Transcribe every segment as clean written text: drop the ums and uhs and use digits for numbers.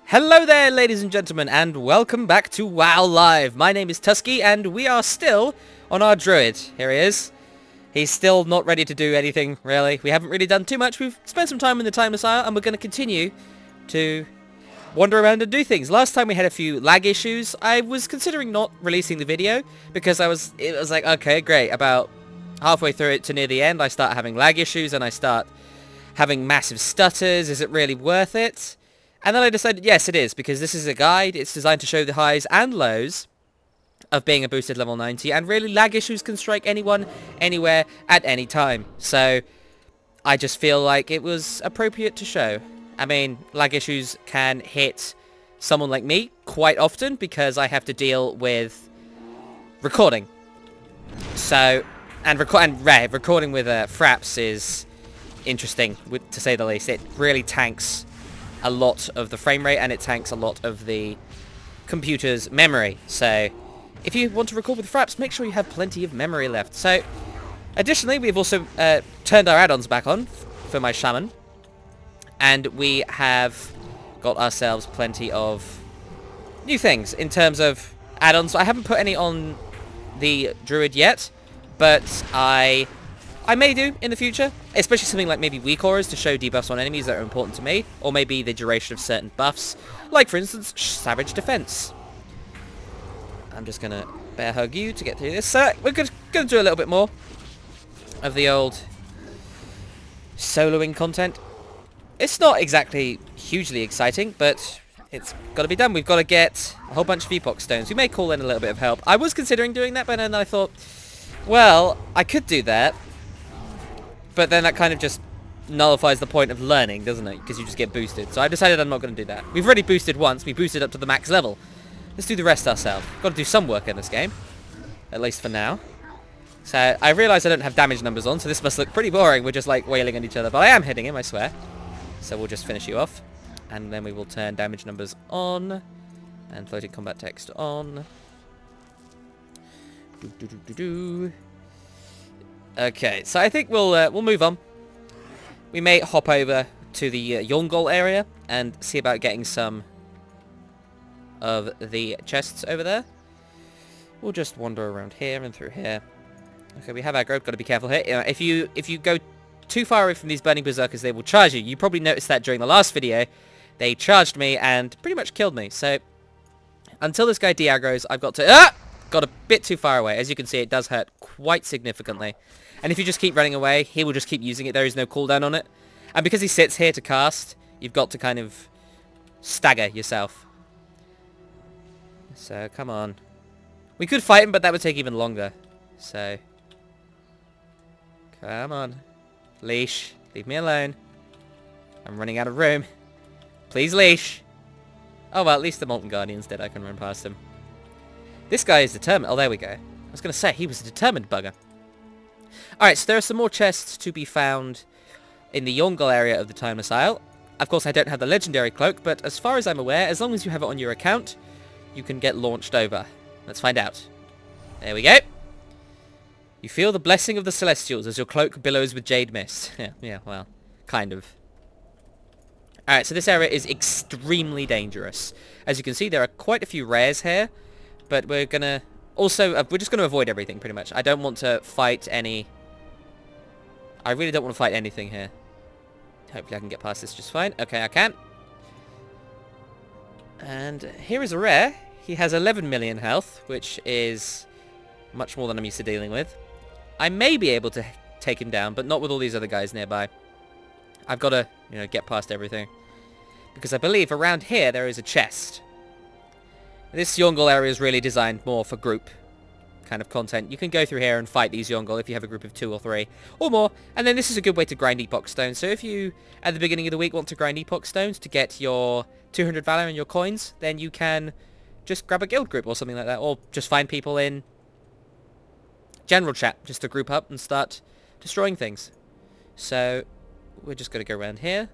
Hello there, ladies and gentlemen, and welcome back to WoW Live. My name is Tuskeh, and we are still on our druid. Here he is. He's still not ready to do anything, really. We haven't really done too much. We've spent some time in the Timeless Isle, and we're going to continue to wander around and do things. Last time we had a few lag issues. I was considering not releasing the video, because it was like, okay, great. About halfway through it to near the end, I start having lag issues, and I start having massive stutters. Is it really worth it? And then I decided, yes, it is, because this is a guide. It's designed to show the highs and lows of being a boosted level 90, and really lag issues can strike anyone, anywhere, at any time. So I just feel like it was appropriate to show. I mean, lag issues can hit someone like me quite often because I have to deal with recording. So, recording with fraps is interesting, to say the least. It really tanks a lot of the frame rate, and it tanks a lot of the computer's memory. So if you want to record with fraps, make sure you have plenty of memory left. So additionally, we've also turned our add-ons back on for my shaman, and we have got ourselves plenty of new things in terms of add-ons. I haven't put any on the druid yet, but I may do in the future, especially something like maybe weak auras to show debuffs on enemies that are important to me, or maybe the duration of certain buffs, like for instance, Savage Defense. I'm just going to bear hug you to get through this. So we're going to do a little bit more of the old soloing content. It's not exactly hugely exciting, but it's got to be done. We've got to get a whole bunch of epoch stones. We may call in a little bit of help. I was considering doing that, but then I thought, well, I could do that, but then that kind of just nullifies the point of learning, doesn't it? Because you just get boosted. So I decided I'm not going to do that. We've already boosted once. We boosted up to the max level. Let's do the rest ourselves. Got to do some work in this game, at least for now. So I realise I don't have damage numbers on, so this must look pretty boring. We're just like wailing on each other, but I am hitting him, I swear. So we'll just finish you off, and then we will turn damage numbers on and floating combat text on. Okay, so I think we'll move on. We may hop over to the Yongol area and see about getting some of the chests over there. We'll just wander around here and through here. Okay, we have aggro. Got to be careful here. If you go too far away from these burning berserkers, they will charge you. You probably noticed that during the last video. They charged me and pretty much killed me. So until this guy de-aggros, I've got to... got a bit too far away. As you can see, it does hurt quite significantly. And if you just keep running away, he will just keep using it. There is no cooldown on it. And because he sits here to cast, you've got to kind of stagger yourself. So, come on. We could fight him, but that would take even longer. So, come on. Leash. Leave me alone. I'm running out of room. Please, leash. Oh, well, at least the Molten Guardian's dead. I can run past him. This guy is determined. Oh, there we go. I was going to say, he was a determined bugger. Alright, so there are some more chests to be found in the Yongol area of the Timeless Isle. Of course, I don't have the legendary cloak, but as far as I'm aware, as long as you have it on your account, you can get launched over. Let's find out. There we go. You feel the blessing of the Celestials as your cloak billows with jade mist. Yeah, well, kind of. Alright, so this area is extremely dangerous. As you can see, there are quite a few rares here. But we're gonna also we're just gonna avoid everything pretty much. I don't want to fight any. I really don't want to fight anything here. Hopefully I can get past this just fine. Okay, I can. And here is a rare. He has 11 million health, which is much more than I'm used to dealing with. I may be able to take him down, but not with all these other guys nearby. I've got to, get past everything, because I believe around here there is a chest. This Yongol area is really designed more for group kind of content. You can go through here and fight these Yongol if you have a group of 2 or 3 or more. And then this is a good way to grind epoch stones. So if you, at the beginning of the week, want to grind epoch stones to get your 200 valor and your coins, then you can just grab a guild group or something like that. Or just find people in general chat just to group up and start destroying things. So we're just going to go around here.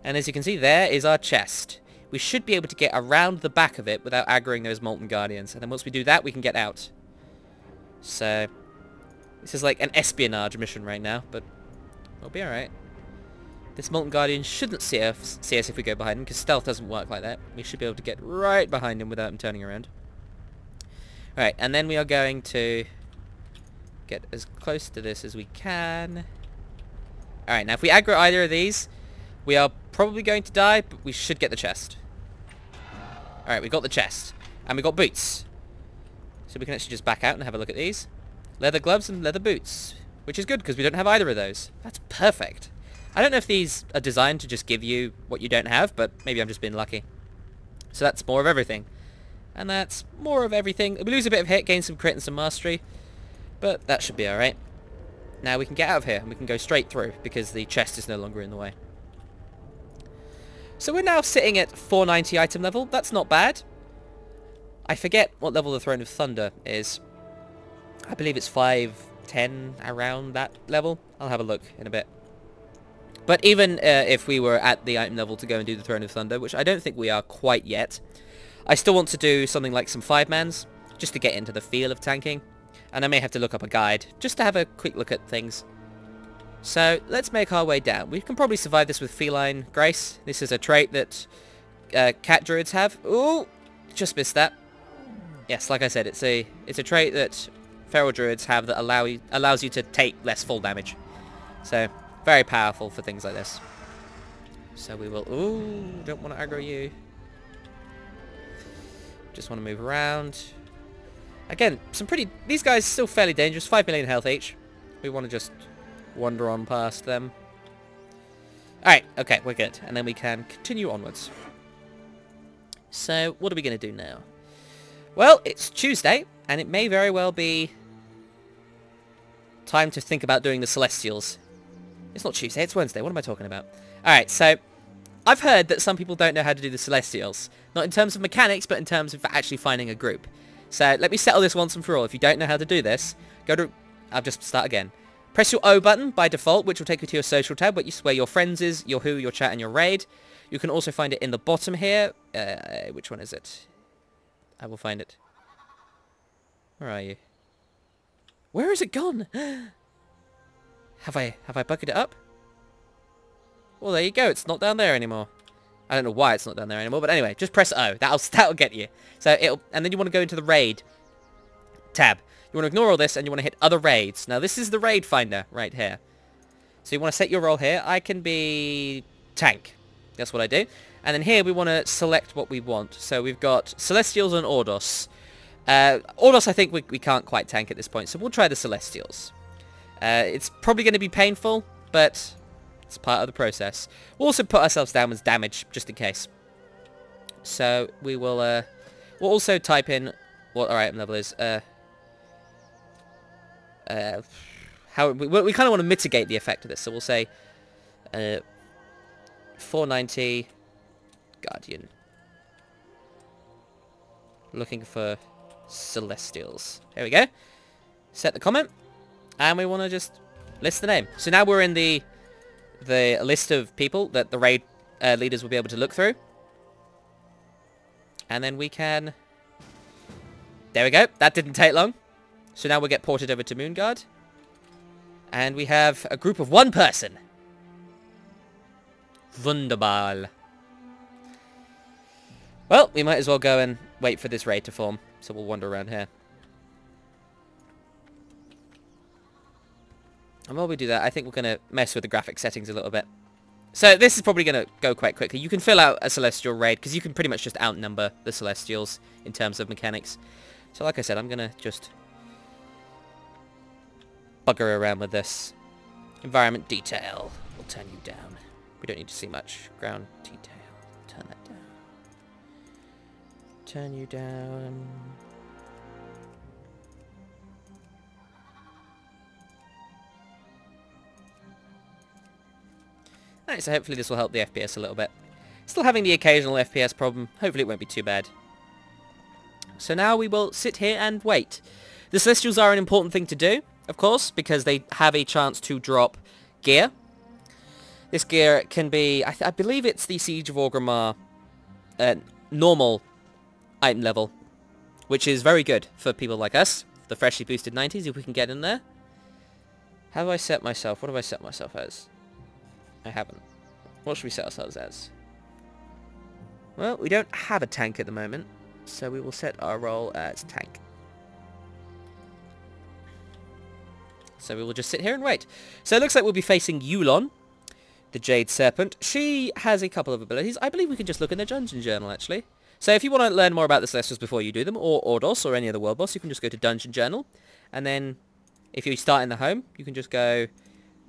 And as you can see, there is our chest. We should be able to get around the back of it without aggroing those Molten Guardians. And then once we do that, we can get out. So, this is like an espionage mission right now, but We'll be alright. This Molten Guardian shouldn't see us if we go behind him, because stealth doesn't work like that. We should be able to get right behind him without him turning around. Alright, and then we are going to get as close to this as we can. Alright, now if we aggro either of these, we are probably going to die, but we should get the chest. Alright, we got the chest. And we got boots. So we can actually just back out and have a look at these. Leather gloves and leather boots. Which is good, because we don't have either of those. That's perfect. I don't know if these are designed to just give you what you don't have, but maybe I'm just being lucky. So that's more of everything. And that's more of everything. We lose a bit of hit, gain some crit and some mastery. But that should be alright. Now we can get out of here, and we can go straight through, because the chest is no longer in the way. So we're now sitting at 490 item level. That's not bad. I forget what level the Throne of Thunder is. I believe it's 510, around that level. I'll have a look in a bit. But even if we were at the item level to go and do the Throne of Thunder, which I don't think we are quite yet, I still want to do something like some 5-mans, just to get into the feel of tanking. And I may have to look up a guide, just to have a quick look at things. So, let's make our way down. We can probably survive this with Feline Grace. This is a trait that cat druids have. Ooh, just missed that. Yes, like I said, it's a trait that feral druids have that allows you to take less full damage. So, very powerful for things like this. So we will... Ooh, don't want to aggro you. Just want to move around. Again, some pretty... These guys are still fairly dangerous. 5 million health each. We want to just wander on past them. Alright, okay, we're good. And then we can continue onwards. So, what are we going to do now? Well, it's Tuesday, and it may very well be time to think about doing the Celestials. It's not Tuesday, it's Wednesday. What am I talking about? Alright, so I've heard that some people don't know how to do the Celestials. Not in terms of mechanics, but in terms of actually finding a group. So let me settle this once and for all. If you don't know how to do this, go to... I'll just start again. Press your O button by default, which will take you to your social tab, where your friends is, your who, your chat, and your raid. You can also find it in the bottom here. Which one is it? I will find it. Where are you? Where is it gone? Have I bucketed it up? Well, there you go. It's not down there anymore. I don't know why it's not down there anymore, but anyway, just press O. That'll get you. So and then you want to go into the raid tab. You want to ignore all this, and you want to hit other raids. Now, this is the raid finder right here. So you want to set your role here. I can be tank. That's what I do. And then here we want to select what we want. So we've got Celestials and Ordos. Ordos, I think we can't quite tank at this point, so we'll try the Celestials. It's probably going to be painful, but it's part of the process. We'll also put ourselves down as damage, just in case. So we will, we'll also type in what our item level is. How we kind of want to mitigate the effect of this, so we'll say 490 Guardian. Looking for Celestials. There we go. Set the comment. And we want to just list the name. So now we're in the list of people that the raid leaders will be able to look through. And then we can... There we go. That didn't take long. So now we'll get ported over to Moonguard. And we have a group of 1 person. Wunderbar. Well, we might as well go and wait for this raid to form. So we'll wander around here. And while we do that, I think we're going to mess with the graphic settings a little bit. So this is probably going to go quite quickly. You can fill out a Celestial raid, because you can pretty much just outnumber the Celestials in terms of mechanics. So like I said, I'm going to just bugger around with this. Environment detail. We'll turn you down. We don't need to see much. Ground detail. Turn that down. Turn you down. Alright, so hopefully this will help the FPS a little bit. Still having the occasional FPS problem. Hopefully it won't be too bad. So now we will sit here and wait. The Celestials are an important thing to do, of course, because they have a chance to drop gear. This gear can be, I believe it's the Siege of Orgrimmar normal item level, which is very good for people like us, the freshly boosted 90s, if we can get in there. Have I set myself? What have I set myself as? I haven't. What should we set ourselves as? Well, we don't have a tank at the moment, so we will set our role as tank. So we will just sit here and wait. So it looks like we'll be facing Yulon, the Jade Serpent. She has a couple of abilities. I believe we can just look in the Dungeon Journal, actually. So if you want to learn more about the Celestials before you do them, or Ordos, or any other world boss, you can just go to Dungeon Journal. And then, if you start in the home, you can just go...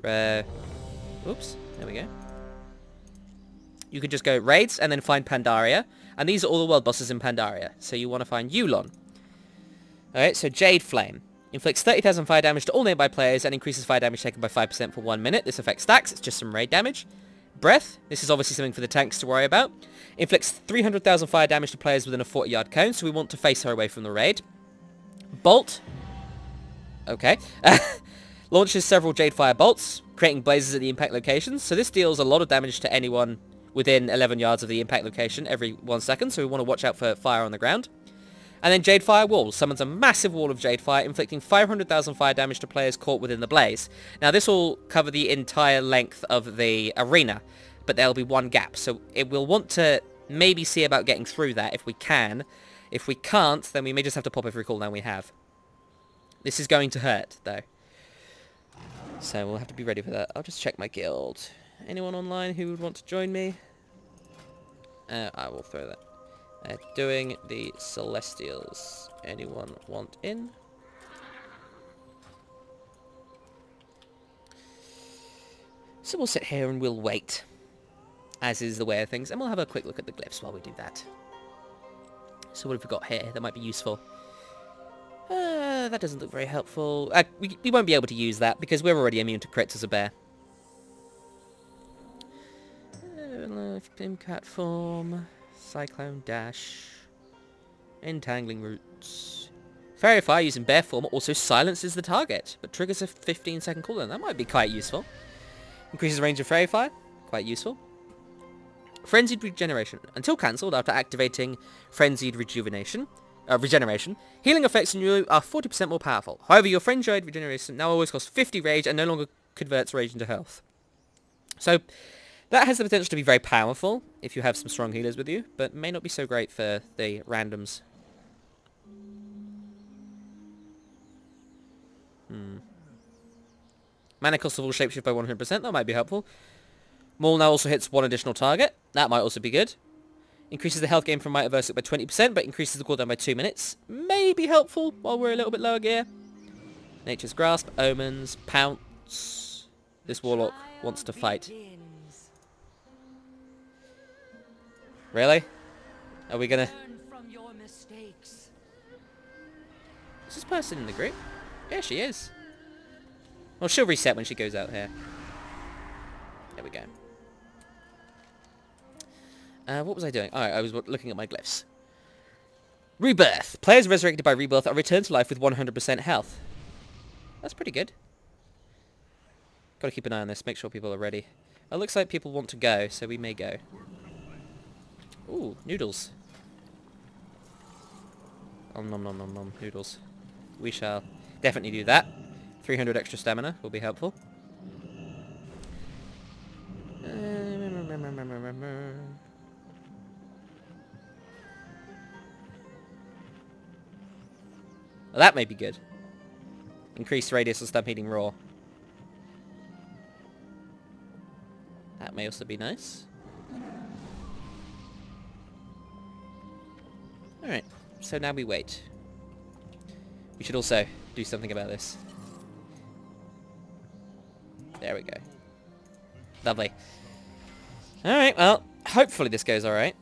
oops, there we go. You can just go Raids, and then find Pandaria. And these are all the world bosses in Pandaria. So you want to find Yulon. Alright, so Jade Flame. Inflicts 30,000 fire damage to all nearby players and increases fire damage taken by 5% for 1 minute. This affects stacks. It's just some raid damage. Breath. This is obviously something for the tanks to worry about. Inflicts 300,000 fire damage to players within a 40-yard cone, so we want to face her away from the raid. Bolt. Okay. Launches several Jade Fire bolts, creating blazes at the impact locations. So this deals a lot of damage to anyone within 11 yards of the impact location every 1 second, so we want to watch out for fire on the ground. And then Jade Fire Wall summons a massive wall of Jade Fire, inflicting 500,000 fire damage to players caught within the blaze. Now this will cover the entire length of the arena, but there'll be one gap. So it will want to maybe see about getting through that if we can. If we can't, then we may just have to pop every cooldown we have. This is going to hurt, though. So we'll have to be ready for that. I'll just check my guild. Anyone online who would want to join me? I will throw that. Doing the Celestials. Anyone want in? So we'll sit here and we'll wait, as is the way of things, and we'll have a quick look at the glyphs while we do that. So what have we got here that might be useful? That doesn't look very helpful. We won't be able to use that because we're already immune to crits as a bear. Pimcat form. Cyclone Dash. Entangling Roots. Fairy Fire using bear form also silences the target, but triggers a 15-second cooldown. That might be quite useful. Increases range of Fairy Fire. Quite useful. Frenzied Regeneration. Until cancelled after activating Frenzied Regeneration, healing effects in you are 40% more powerful. However, your Frenzied Regeneration now always costs 50 rage and no longer converts rage into health. So that has the potential to be very powerful if you have some strong healers with you, but may not be so great for the randoms. Mana cost of all shapeshift by 100%, that might be helpful. Maul now also hits one additional target, that might also be good. Increases the health gain from Might Averse by 20%, but increases the cooldown by 2 minutes. May be helpful while we're a little bit lower gear. Nature's Grasp, Omens, Pounce. This Warlock wants to fight. Really? Are we gonna... Is this person in the group? Yeah, she is. Well, she'll reset when she goes out here. There we go. What was I doing? Alright, I was looking at my glyphs. Rebirth. Players resurrected by rebirth are returned to life with 100% health. That's pretty good. Gotta keep an eye on this, make sure people are ready. It looks like people want to go, so we may go. Ooh, noodles. Nom nom nom nom nom, noodles. We shall definitely do that. 300 extra stamina will be helpful. Well, that may be good. Increased radius of stampeding roar. That may also be nice. Alright, so now we wait. We should also do something about this. There we go. Lovely. Alright, well, hopefully this goes alright.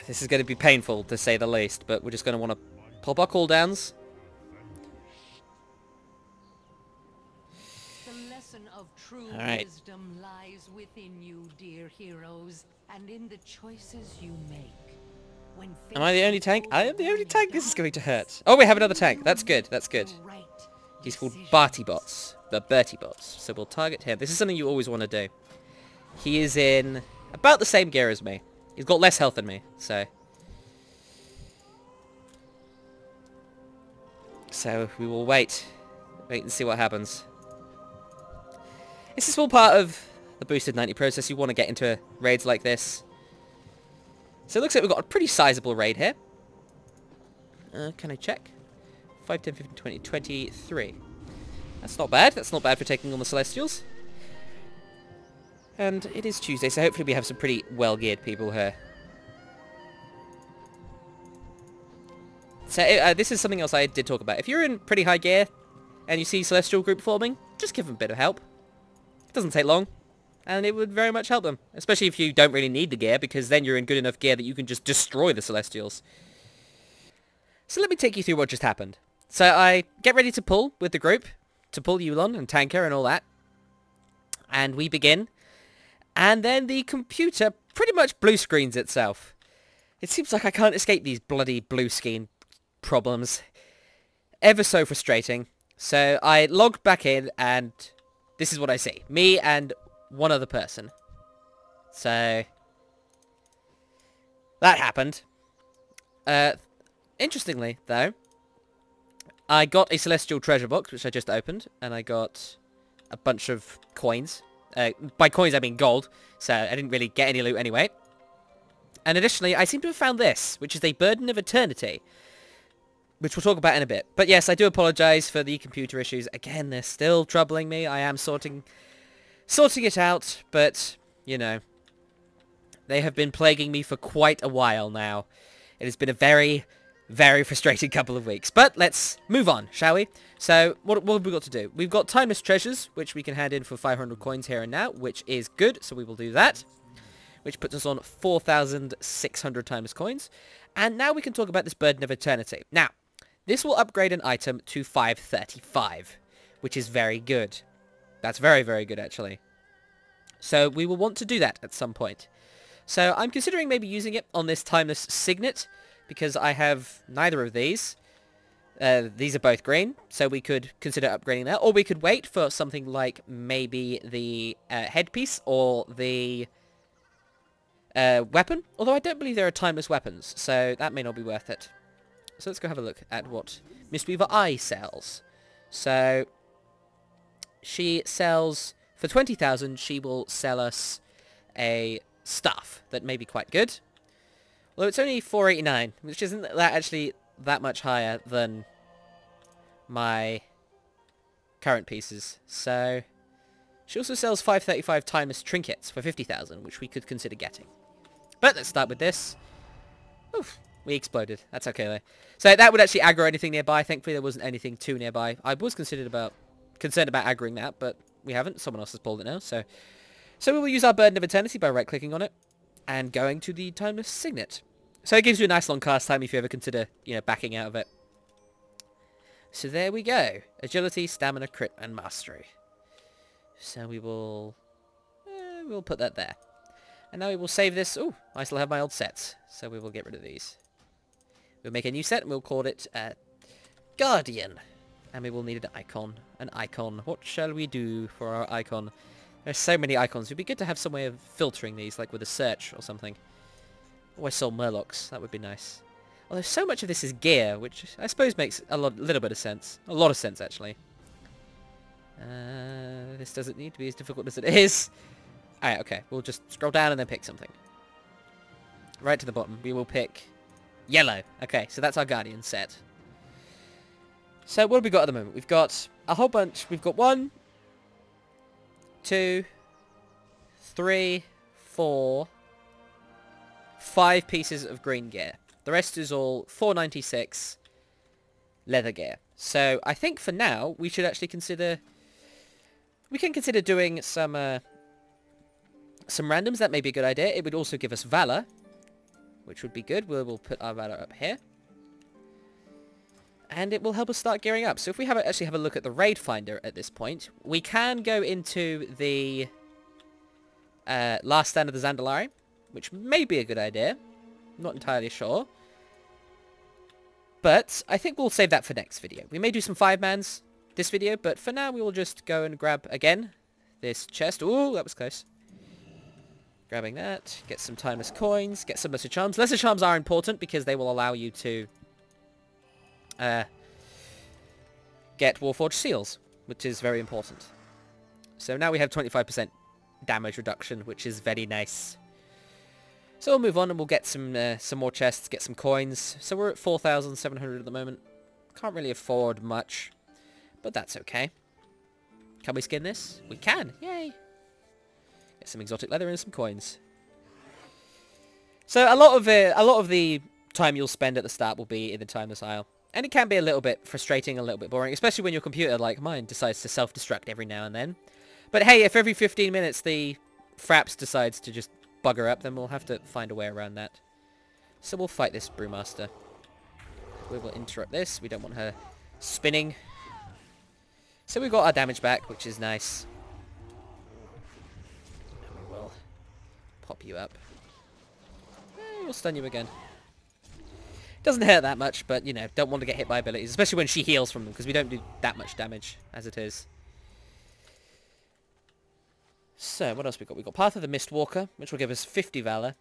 This is going to be painful, to say the least, but we're just going to want to pop our cooldowns. The lesson of true wisdom lies within you, dear heroes, and in the choices you make. Am I the only tank? I am the only tank. This is going to hurt. Oh, we have another tank. That's good. That's good. He's called Bertie Bots. The Bertie Bots. So we'll target him. This is something you always want to do. He is in about the same gear as me. He's got less health than me, so... So we will wait. Wait and see what happens. It's a small part of the boosted 90 process. You want to get into raids like this. So it looks like we've got a pretty sizable raid here. Can I check? 5, 10, 15, 20, 23. That's not bad. That's not bad for taking on the Celestials. And it is Tuesday, so hopefully we have some pretty well-geared people here. So this is something else I did talk about. If you're in pretty high gear and you see Celestial group forming, just give them a bit of help. It doesn't take long, and it would very much help them. Especially if you don't really need the gear, because then you're in good enough gear that you can just destroy the Celestials. So let me take you through what just happened. So I get ready to pull with the group, to pull Yulon and Tanker and all that. And we begin. And then the computer pretty much blue screens itself. It seems like I can't escape these bloody blue screen problems. Ever so frustrating. So I logged back in and this is what I see. Me and one other person. So that happened. Interestingly, though, I got a Celestial treasure box, which I just opened, and I got a bunch of coins. By coins, I mean gold, so I didn't really get any loot anyway. And additionally, I seem to have found this, which is a Burden of Eternity, which we'll talk about in a bit. But yes, I do apologise for the computer issues. Again, they're still troubling me. I am sorting it out, but, you know, they have been plaguing me for quite a while now. It has been a very, very frustrating couple of weeks. But let's move on, shall we? So, what have we got to do? We've got Timeless Treasures, which we can hand in for 500 coins here and now, which is good, so we will do that. Which puts us on 4,600 Timeless coins. And now we can talk about this Burden of Eternity. Now, this will upgrade an item to 535, which is very good. That's very, very good, actually. So we will want to do that at some point. So I'm considering maybe using it on this Timeless Signet, because I have neither of these. These are both green, so we could consider upgrading that. Or we could wait for something like maybe the headpiece or the weapon. Although I don't believe there are timeless weapons, so that may not be worth it. So let's go have a look at what Mistweaver Eye sells. So she sells, for 20,000, she will sell us a staff that may be quite good. Although it's only 489, which isn't that actually that much higher than my current pieces. So she also sells 535 timeless trinkets for 50,000, which we could consider getting. But let's start with this. Oof, we exploded. That's okay though. So that would actually aggro anything nearby. Thankfully there wasn't anything too nearby. I was concerned about aggroing that, but we haven't. Someone else has pulled it now. So we will use our Burden of Eternity by right-clicking on it and going to the Timeless Signet. So it gives you a nice long cast time if you ever consider, you know, backing out of it. So there we go. Agility, Stamina, Crit, and Mastery. So we will... we'll put that there. And now we will save this. Oh, I still have my old sets. So we will get rid of these. We'll make a new set and we'll call it Guardian. And we will need an icon. An icon. What shall we do for our icon? There's so many icons. It would be good to have some way of filtering these, like with a search or something. Oh, I saw Murlocs. That would be nice. Although so much of this is gear, which I suppose makes a little bit of sense. A lot of sense, actually. This doesn't need to be as difficult as it is. Alright, okay. We'll just scroll down and then pick something. Right to the bottom. We will pick yellow. Okay, so that's our Guardian set. So what have we got at the moment? We've got a whole bunch. We've got 1, 2, 3, 4, 5 pieces of green gear. The rest is all 496 leather gear. So I think for now we should actually consider... we can consider doing some randoms. That may be a good idea. It would also give us Valor, which would be good. We'll put our Valor up here. And it will help us start gearing up. So if we actually have a look at the Raid Finder at this point, we can go into the Last Stand of the Zandalari, which may be a good idea. I'm not entirely sure. But I think we'll save that for next video. We may do some 5-mans this video, but for now we will just go and grab, again, this chest. Ooh, that was close. Grabbing that, get some timeless coins, get some lesser charms. Lesser charms are important because they will allow you to get Warforged seals, which is very important. So now we have 25% damage reduction, which is very nice. So we'll move on and we'll get some more chests, get some coins. So we're at 4,700 at the moment. Can't really afford much, but that's okay. Can we skin this? We can! Yay! Get some exotic leather and some coins. So a lot of the time you'll spend at the start will be in the timeless isle. And it can be a little bit frustrating, a little bit boring, especially when your computer, like mine, decides to self-destruct every now and then. But hey, if every 15 minutes the Fraps decides to just bugger up, then we'll have to find a way around that. So we'll fight this Brewmaster. We will interrupt this. We don't want her spinning. So we've got our damage back, which is nice. And we will pop you up. We'll stun you again. Doesn't hurt that much, but, you know, don't want to get hit by abilities, especially when she heals from them, because we don't do that much damage as it is. So, what else we got? We've got Path of the Mistwalker, which will give us 50 Valor,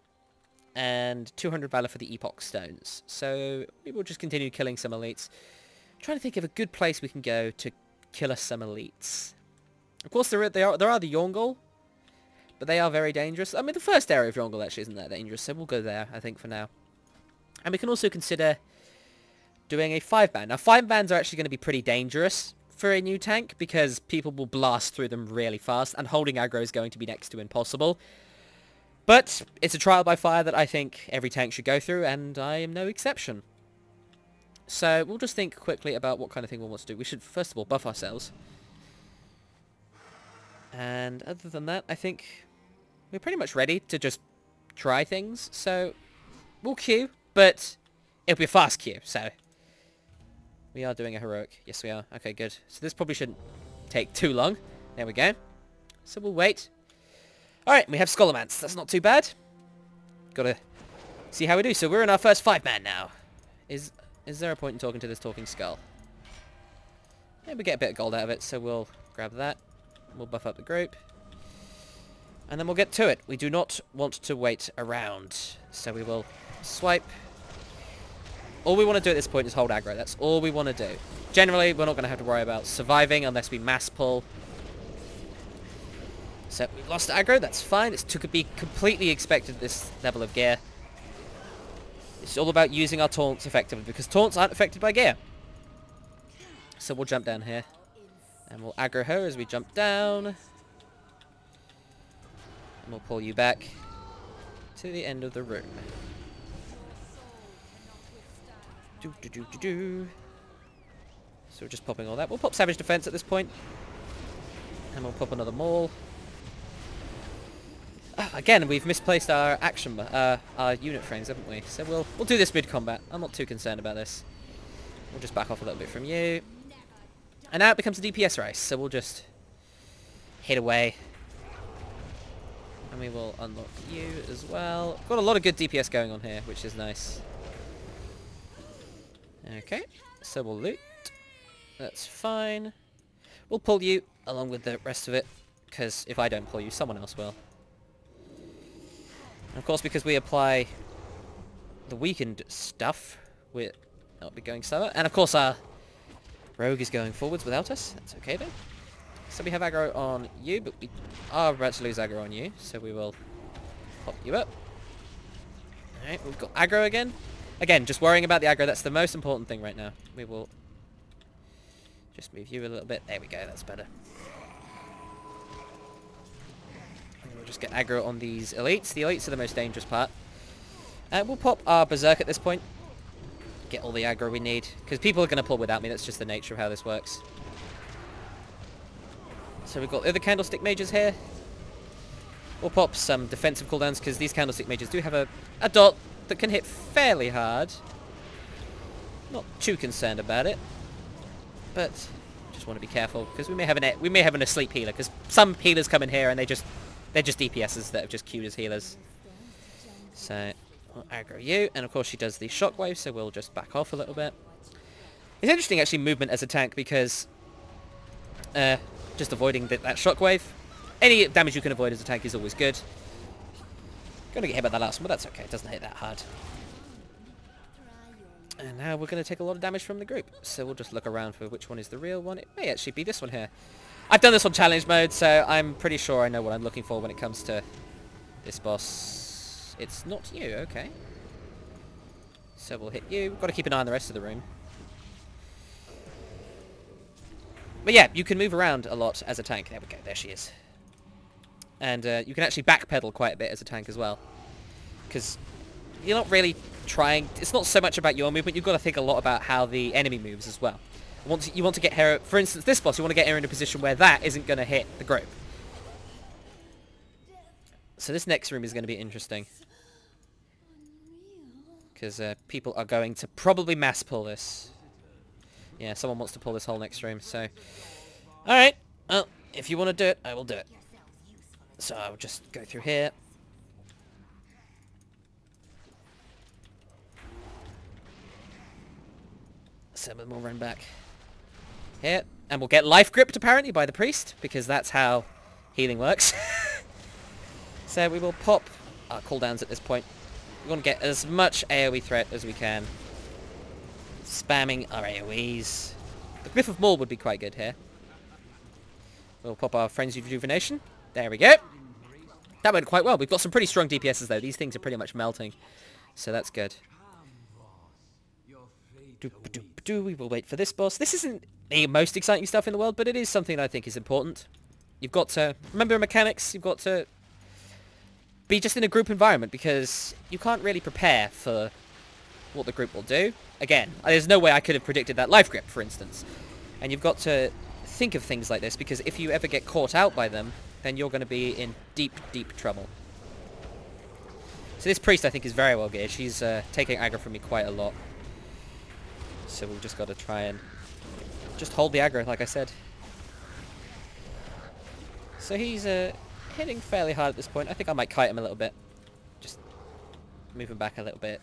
and 200 Valor for the Epoch Stones. So, we will just continue killing some elites. I'm trying to think of a good place we can go to kill us some elites. Of course, there are the Yongle, but they are very dangerous. I mean, the first area of Yongle actually isn't that dangerous, so we'll go there, I think, for now. And we can also consider doing a 5-man. Now, 5-mans are actually going to be pretty dangerous for a new tank, because people will blast through them really fast, and holding aggro is going to be next to impossible. But it's a trial by fire that I think every tank should go through, and I am no exception. So we'll just think quickly about what kind of thing we'll want to do. We should, first of all, buff ourselves. And other than that, I think we're pretty much ready to just try things. So we'll queue, but it'll be a fast queue, so... We are doing a heroic. Yes, we are. Okay, good. So this probably shouldn't take too long. There we go. So we'll wait. Alright, we have Scholomance. That's not too bad. Gotta see how we do. So we're in our first 5-man now. Is there a point in talking to this talking skull? Yeah, we get a bit of gold out of it, so we'll grab that. We'll buff up the group. And then we'll get to it. We do not want to wait around. So we will swipe. All we want to do at this point is hold aggro. That's all we want to do. Generally, we're not going to have to worry about surviving unless we mass pull. So, we've lost aggro. That's fine. It's to be completely expected at this level of gear. It's all about using our taunts effectively, because taunts aren't affected by gear. So, we'll jump down here. And we'll aggro her as we jump down. And we'll pull you back to the end of the room. So we're just popping all that. We'll pop Savage Defense at this point. And we'll pop another Maul. Again, we've misplaced our action, our unit frames, haven't we? So we'll do this mid-combat. I'm not too concerned about this. We'll just back off a little bit from you. And now it becomes a DPS race, so we'll just hit away. And we will unlock you as well. Got a lot of good DPS going on here, which is nice. Okay, so we'll loot. That's fine. We'll pull you along with the rest of it, because if I don't pull you, someone else will. And of course, because we apply the weakened stuff, we'll not be going slower. And of course, our rogue is going forwards without us. That's okay then. So we have aggro on you, but we are about to lose aggro on you, so we will pop you up. Alright, we've got aggro again. Again, just worrying about the aggro, that's the most important thing right now. We will just move you a little bit. There we go, that's better. And we'll just get aggro on these elites. The elites are the most dangerous part. We'll pop our Berserk at this point. Get all the aggro we need. Because people are going to pull without me, that's just the nature of how this works. So we've got the other Candlestick Mages here. We'll pop some defensive cooldowns, because these Candlestick Mages do have a dot that can hit fairly hard. Not too concerned about it, but just want to be careful, because we may have an asleep healer, because some healers come in here and they're just DPSs that have just queued as healers. So we'll aggro you, and of course she does the shockwave, so we'll just back off a little bit. It's interesting actually movement as a tank, because just avoiding that shockwave. Any damage you can avoid as a tank is always good. Gonna get hit by that last one, but that's okay. It doesn't hit that hard. And now we're going to take a lot of damage from the group. So we'll just look around for which one is the real one. It may actually be this one here. I've done this on challenge mode, so I'm pretty sure I know what I'm looking for when it comes to this boss. It's not you, okay. So we'll hit you. We've got to keep an eye on the rest of the room. But yeah, you can move around a lot as a tank. There we go, there she is. And you can actually backpedal quite a bit as a tank as well. Because you're not really trying... It's not so much about your movement, you've got to think a lot about how the enemy moves as well. You want to get her... For instance, this boss, you want to get her in a position where that isn't going to hit the group. So this next room is going to be interesting. Because people are going to probably mass pull this. Yeah, someone wants to pull this whole next room, so... Alright, well, if you want to do it, I will do it. So I'll just go through here. Some of them will run back here. And we'll get life gripped, apparently, by the priest, because that's how healing works. So we will pop our cooldowns at this point. We want to get as much AoE threat as we can. Spamming our AoEs. The Glyph of Maul would be quite good here. We'll pop our Frenzy Rejuvenation. There we go. That went quite well. We've got some pretty strong DPSs though. These things are pretty much melting. So that's good. We will wait for this boss. This isn't the most exciting stuff in the world, but it is something that I think is important. You've got to remember mechanics. You've got to be just in a group environment because you can't really prepare for what the group will do. Again, there's no way I could have predicted that life grip, for instance. And you've got to think of things like this because if you ever get caught out by them, then you're going to be in deep, deep trouble. So this priest, I think, is very well geared. She's taking aggro from me quite a lot. So we've just got to try and just hold the aggro, like I said. So he's hitting fairly hard at this point. I think I might kite him a little bit. Just move him back a little bit.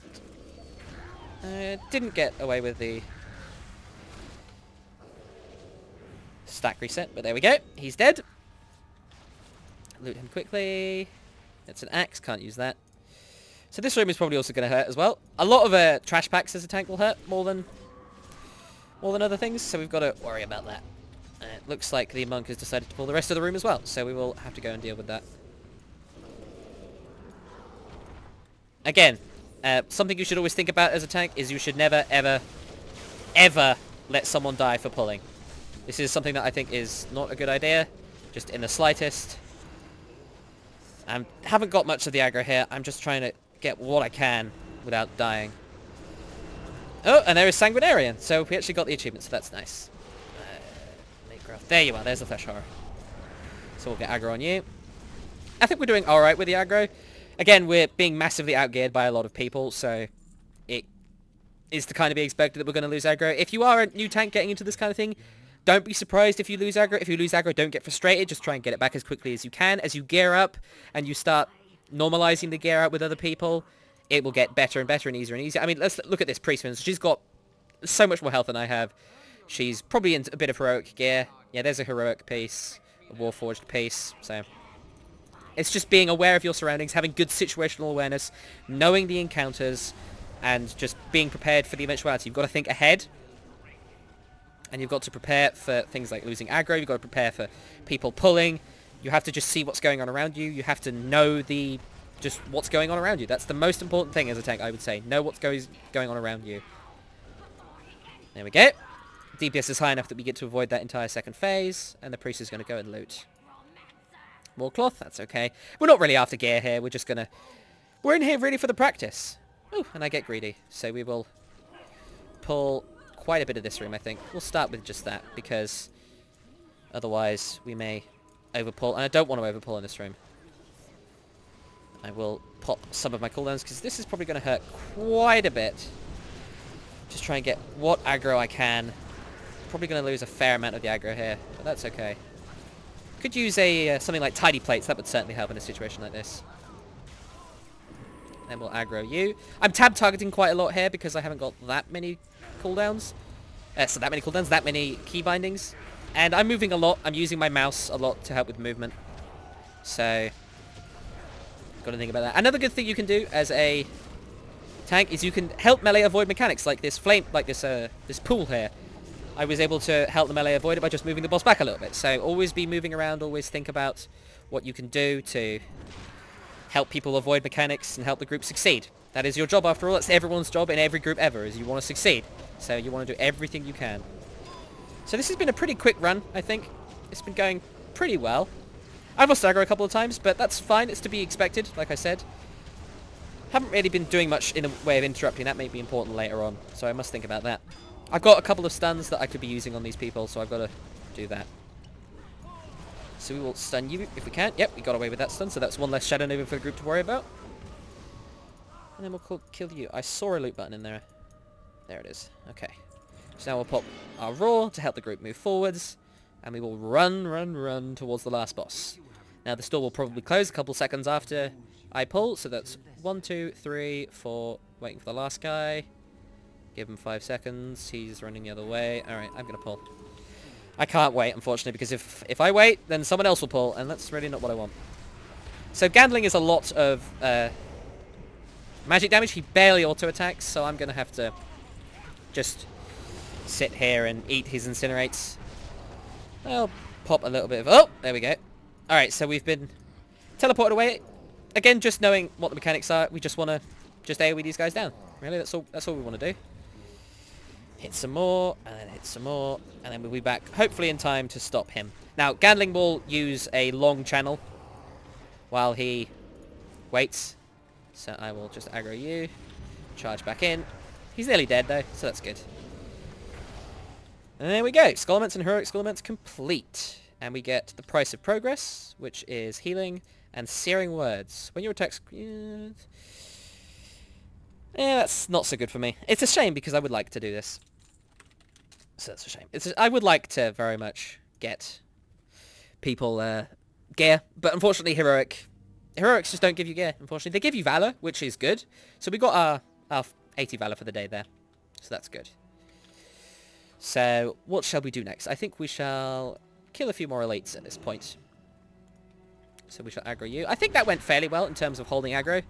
Didn't get away with the stack reset, but there we go. He's dead. Loot him quickly. It's an axe, can't use that. So this room is probably also going to hurt as well. A lot of trash packs as a tank will hurt more than other things, so we've got to worry about that. It looks like the monk has decided to pull the rest of the room as well, so we will have to go and deal with that. Again, something you should always think about as a tank is you should never, ever, ever let someone die for pulling. This is something that I think is not a good idea, just in the slightest. I haven't got much of the aggro here. I'm just trying to get what I can without dying. Oh, and there is Sanguinarian. So we actually got the achievement, so that's nice. There you are. There's the Flesh Horror. So we'll get aggro on you. I think we're doing alright with the aggro. Again, we're being massively outgeared by a lot of people, so it is to kind of be expected that we're going to lose aggro. If you are a new tank getting into this kind of thing, don't be surprised if you lose aggro. If you lose aggro, don't get frustrated. Just try and get it back as quickly as you can. As you gear up and you start normalizing the gear out with other people, it will get better and better and easier and easier. I mean, let's look at this Priestman. She's got so much more health than I have. She's probably in a bit of heroic gear. Yeah, there's a heroic piece, a Warforged piece, so... It's just being aware of your surroundings, having good situational awareness, knowing the encounters, and just being prepared for the eventuality. You've got to think ahead, and you've got to prepare for things like losing aggro. You've got to prepare for people pulling. You have to just see what's going on around you. You have to know just what's going on around you. That's the most important thing as a tank, I would say. Know what's going on around you. There we go. DPS is high enough that we get to avoid that entire second phase, and the priest is going to go and loot. More cloth, that's okay. We're not really after gear here, we're in here really for the practice. Ooh, and I get greedy, so we will pull quite a bit of this room, I think. We'll start with just that, because otherwise we may overpull, and I don't want to overpull in this room. I will pop some of my cooldowns, because this is probably going to hurt quite a bit. Just try and get what aggro I can. Probably going to lose a fair amount of the aggro here, but that's okay. Could use something like Tidy Plates. That would certainly help in a situation like this. Then we'll aggro you. I'm tab targeting quite a lot here because I haven't got that many cooldowns. That many key bindings. And I'm moving a lot. I'm using my mouse a lot to help with movement. So, got to think about that. Another good thing you can do as a tank is you can help melee avoid mechanics like this flame, like this pool here. I was able to help the melee avoid it by just moving the boss back a little bit. So always be moving around, always think about what you can do to help people avoid mechanics and help the group succeed. That is your job after all. That's everyone's job in every group ever, is you want to succeed. So you want to do everything you can. So this has been a pretty quick run, I think. It's been going pretty well. I've lost aggro a couple of times, but that's fine. It's to be expected, like I said. Haven't really been doing much in a way of interrupting. That may be important later on, so I must think about that. I've got a couple of stuns that I could be using on these people, so I've got to do that. So we will stun you if we can. Yep, we got away with that stun, so that's one less Shadow Nova for the group to worry about. And then we'll kill you. I saw a loot button in there. There it is. Okay. So now we'll pop our Roar to help the group move forwards. And we will run towards the last boss. Now this door will probably close a couple seconds after I pull. So that's 1, 2, 3, 4. Waiting for the last guy. Give him 5 seconds. He's running the other way. Alright, I'm going to pull. I can't wait, unfortunately, because if I wait, then someone else will pull. And that's really not what I want. So Gandling is a lot of magic damage. He barely auto-attacks. So I'm going to have to just sit here and eat his incinerates. I'll pop a little bit of... Oh, there we go. Alright, so we've been teleported away. Again, just knowing what the mechanics are, we just want to just AoE these guys down. Really, that's all we want to do. Hit some more, and then hit some more, and then we'll be back, hopefully in time to stop him. Now, Gandling will use a long channel while he waits. So I will just aggro you, charge back in. He's nearly dead, though, so that's good. And there we go. Skullments and Heroic Skullments complete. And we get the price of progress, which is healing and searing words. When your attacks... Yeah, that's not so good for me. It's a shame because I would like to do this. So that's a shame. I would like to very much get people gear, but unfortunately Heroics just don't give you gear, unfortunately. They give you Valor, which is good. So we got our 80 Valor for the day there. So that's good. So, what shall we do next? I think we shall kill a few more elites at this point. So we shall aggro you. I think that went fairly well in terms of holding aggro.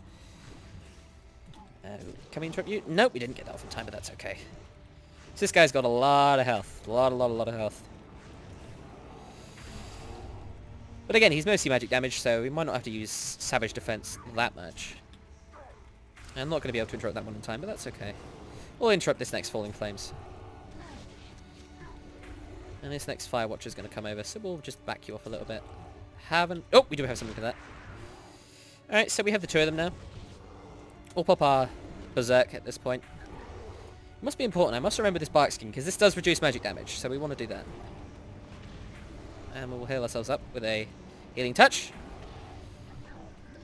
Can we interrupt you? Nope, we didn't get that off in time, but that's okay. So this guy's got a lot of health. A lot of health. But again, he's mostly magic damage, so we might not have to use Savage Defense that much. I'm not going to be able to interrupt that one in time, but that's okay. We'll interrupt this next Falling Flames. And this next Fire Watcher is going to come over, so we'll just back you off a little bit. Oh, we do have something for that. Alright, so we have the two of them now. We'll pop our Berserk at this point. It must be important. I must remember this Bark Skin, because this does reduce magic damage, so we want to do that. And we'll heal ourselves up with a Healing Touch.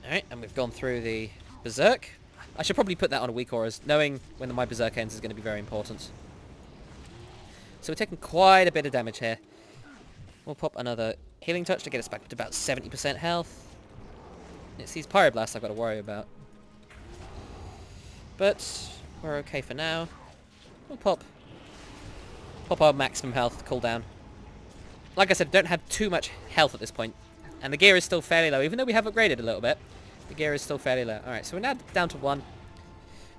Alright, and we've gone through the Berserk. I should probably put that on a weak auras. Knowing when my Berserk ends is going to be very important. So we're taking quite a bit of damage here. We'll pop another Healing Touch to get us back to about 70% health. It's these Pyroblasts I've got to worry about. But we're okay for now. We'll pop our maximum health cooldown. Like I said, don't have too much health at this point. And the gear is still fairly low. Even though we have upgraded a little bit, the gear is still fairly low. Alright, so we're now down to 1.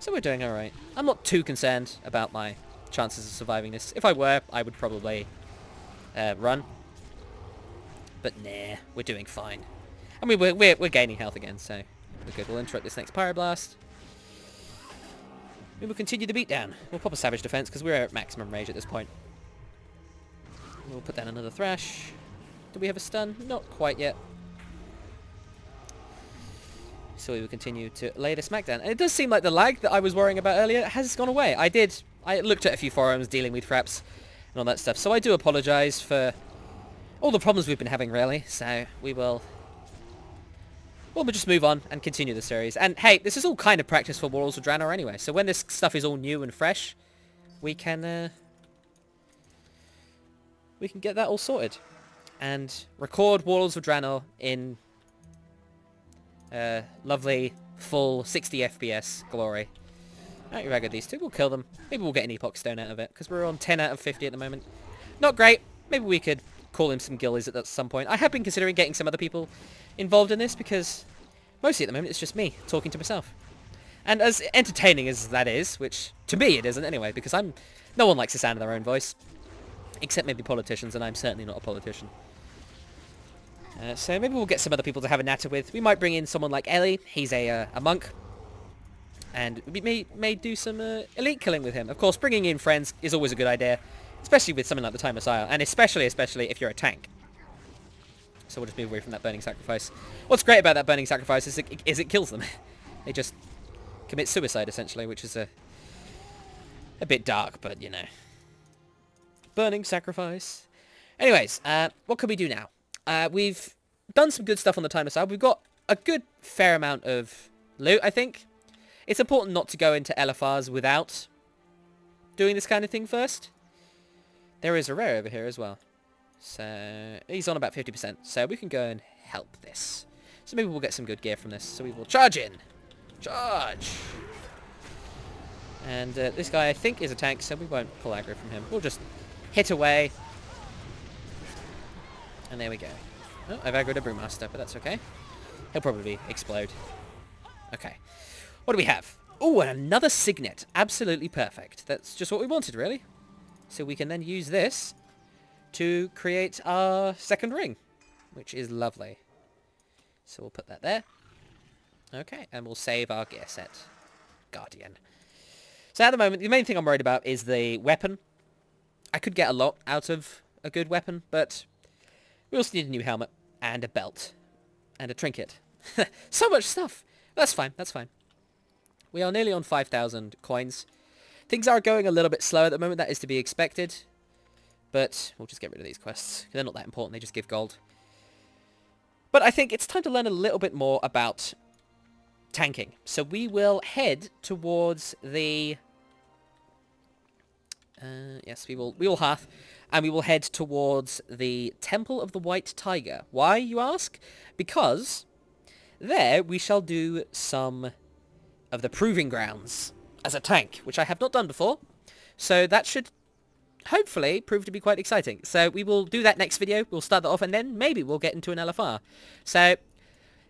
So we're doing alright. I'm not too concerned about my chances of surviving this. If I were, I would probably run. But nah, we're doing fine. I mean, we're gaining health again, so we're good. We'll interrupt this next Pyroblast. We will continue the beatdown. We'll pop a Savage Defense because we're at maximum rage at this point. We'll put down another Thrash. Do we have a stun? Not quite yet. So we will continue to lay the smackdown. And it does seem like the lag that I was worrying about earlier has gone away. I looked at a few forums dealing with fraps and all that stuff. So I do apologise for all the problems we've been having, really. So we'll just move on and continue the series. And hey, this is all kind of practice for Warlords of Draenor anyway. So when this stuff is all new and fresh, we can get that all sorted. And record Warlords of Draenor in lovely, full 60 FPS glory. Alright, we've aggroed these two. We'll kill them. Maybe we'll get an Epoch Stone out of it, because we're on 10 out of 50 at the moment. Not great. Maybe we could call in some gillies at some point. I have been considering getting some other people involved in this, because mostly at the moment it's just me talking to myself. And as entertaining as that is, which to me it isn't anyway, because no one likes the sound of their own voice. Except maybe politicians, and I'm certainly not a politician. So maybe we'll get some other people to have a natter with. We might bring in someone like Ellie. He's a monk. And we may do some elite killing with him. Of course, bringing in friends is always a good idea. Especially with something like the Time Messiah. And especially if you're a tank. So we'll just move away from that burning sacrifice. What's great about that burning sacrifice is it kills them. They just commit suicide, essentially, which is a bit dark, but, you know. Burning sacrifice. Anyways, what can we do now? We've done some good stuff on the Time Messiah. We've got a good fair amount of loot, I think. It's important not to go into LFRs without doing this kind of thing first. There is a rare over here as well. So, he's on about 50%. So, we can go and help this. So, maybe we'll get some good gear from this. So, we will charge in. Charge! And this guy, I think, is a tank, so we won't pull aggro from him. We'll just hit away. And there we go. Oh, I've aggroed a Brewmaster, but that's okay. He'll probably explode. Okay. What do we have? Oh, and another Signet. Absolutely perfect. That's just what we wanted, really. So we can then use this to create our second ring, which is lovely. So we'll put that there. Okay, and we'll save our gear set. Guardian. So at the moment, the main thing I'm worried about is the weapon. I could get a lot out of a good weapon, but we also need a new helmet and a belt and a trinket. So much stuff. That's fine, that's fine. We are nearly on 5,000 coins. Things are going a little bit slow at the moment, that is to be expected. But we'll just get rid of these quests. They're not that important, they just give gold. But I think it's time to learn a little bit more about tanking. So we will head towards the... yes, we will Hearth. And we will head towards the Temple of the White Tiger. Why, you ask? Because there we shall do some of the proving grounds as a tank, which I have not done before. So that should hopefully prove to be quite exciting. So we will do that next video. We'll start that off and then maybe we'll get into an LFR. So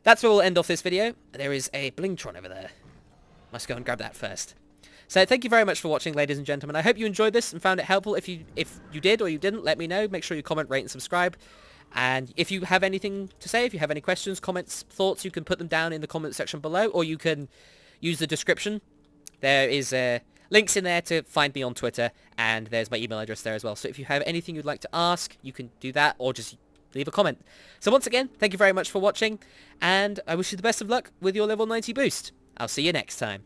that's where we'll end off this video. There is a Blingtron over there. Must go and grab that first. So thank you very much for watching, ladies and gentlemen. I hope you enjoyed this and found it helpful. If you did or you didn't, let me know. Make sure you comment, rate, and subscribe. And if you have anything to say, if you have any questions, comments, thoughts, you can put them down in the comment section below, or you can use the description. There is links in there to find me on Twitter, and there's my email address there as well. So if you have anything you'd like to ask, you can do that, or just leave a comment. So once again, thank you very much for watching, and I wish you the best of luck with your level 90 boost. I'll see you next time.